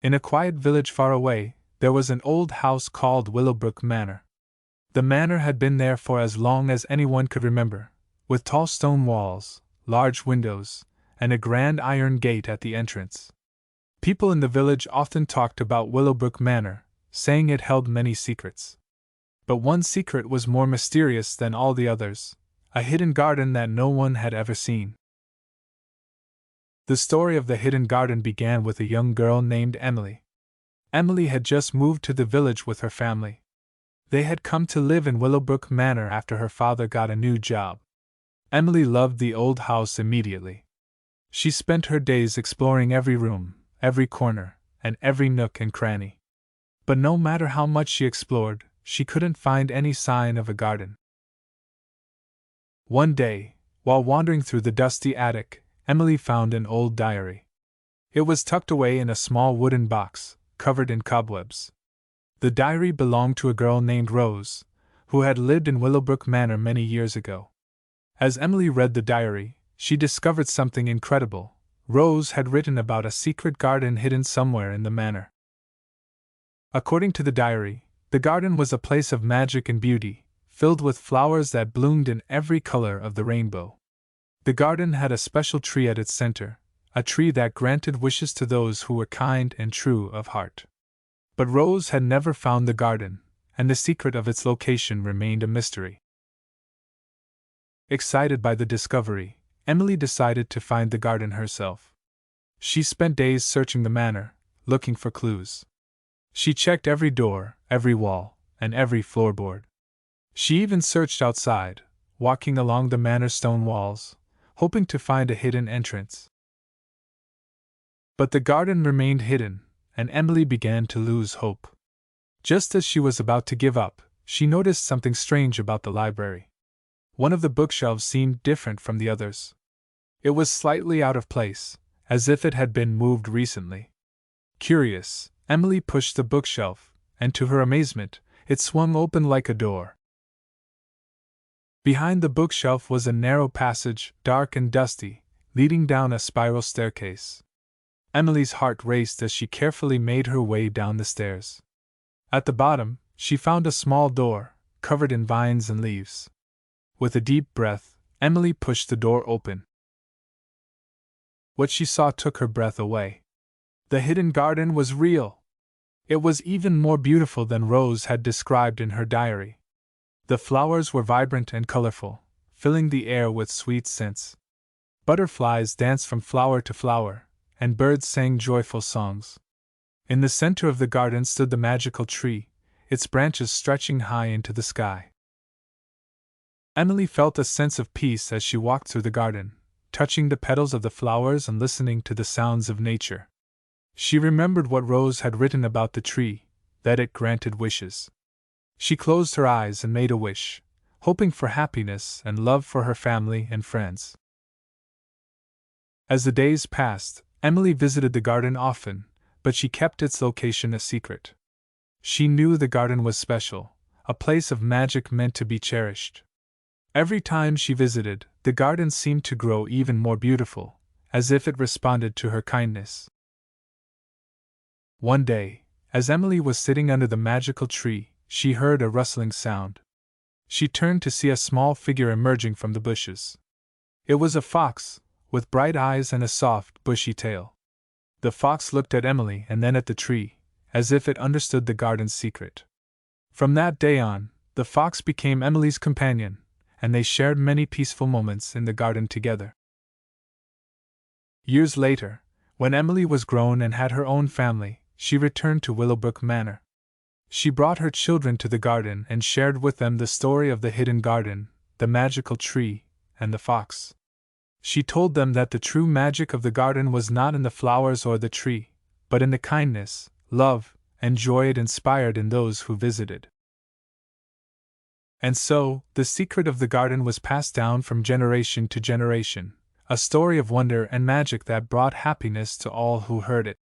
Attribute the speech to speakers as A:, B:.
A: In a quiet village far away, there was an old house called Willowbrook Manor. The manor had been there for as long as anyone could remember, with tall stone walls, large windows, and a grand iron gate at the entrance. People in the village often talked about Willowbrook Manor, saying it held many secrets. But one secret was more mysterious than all the others, a hidden garden that no one had ever seen. The story of the hidden garden began with a young girl named Emily. Emily had just moved to the village with her family. They had come to live in Willowbrook Manor after her father got a new job. Emily loved the old house immediately. She spent her days exploring every room, every corner, and every nook and cranny. But no matter how much she explored, she couldn't find any sign of a garden. One day, while wandering through the dusty attic, Emily found an old diary. It was tucked away in a small wooden box, covered in cobwebs. The diary belonged to a girl named Rose, who had lived in Willowbrook Manor many years ago. As Emily read the diary, she discovered something incredible. Rose had written about a secret garden hidden somewhere in the manor. According to the diary, the garden was a place of magic and beauty, filled with flowers that bloomed in every color of the rainbow. The garden had a special tree at its center, a tree that granted wishes to those who were kind and true of heart. But Rose had never found the garden, and the secret of its location remained a mystery. Excited by the discovery, Emily decided to find the garden herself. She spent days searching the manor, looking for clues. She checked every door, every wall, and every floorboard. She even searched outside, walking along the manor stone walls, hoping to find a hidden entrance. But the garden remained hidden, and Emily began to lose hope. Just as she was about to give up, she noticed something strange about the library. One of the bookshelves seemed different from the others. It was slightly out of place, as if it had been moved recently. Curious, Emily pushed the bookshelf, and to her amazement, it swung open like a door. Behind the bookshelf was a narrow passage, dark and dusty, leading down a spiral staircase. Emily's heart raced as she carefully made her way down the stairs. At the bottom, she found a small door, covered in vines and leaves. With a deep breath, Emily pushed the door open. What she saw took her breath away. The hidden garden was real. It was even more beautiful than Rose had described in her diary. The flowers were vibrant and colorful, filling the air with sweet scents. Butterflies danced from flower to flower, and birds sang joyful songs. In the center of the garden stood the magical tree, its branches stretching high into the sky. Emily felt a sense of peace as she walked through the garden, touching the petals of the flowers and listening to the sounds of nature. She remembered what Rose had written about the tree, that it granted wishes. She closed her eyes and made a wish, hoping for happiness and love for her family and friends. As the days passed, Emily visited the garden often, but she kept its location a secret. She knew the garden was special, a place of magic meant to be cherished. Every time she visited, the garden seemed to grow even more beautiful, as if it responded to her kindness. One day, as Emily was sitting under the magical tree, she heard a rustling sound. She turned to see a small figure emerging from the bushes. It was a fox, with bright eyes and a soft, bushy tail. The fox looked at Emily and then at the tree, as if it understood the garden's secret. From that day on, the fox became Emily's companion, and they shared many peaceful moments in the garden together. Years later, when Emily was grown and had her own family, she returned to Willowbrook Manor. She brought her children to the garden and shared with them the story of the hidden garden, the magical tree, and the fox. She told them that the true magic of the garden was not in the flowers or the tree, but in the kindness, love, and joy it inspired in those who visited. And so, the secret of the garden was passed down from generation to generation, a story of wonder and magic that brought happiness to all who heard it.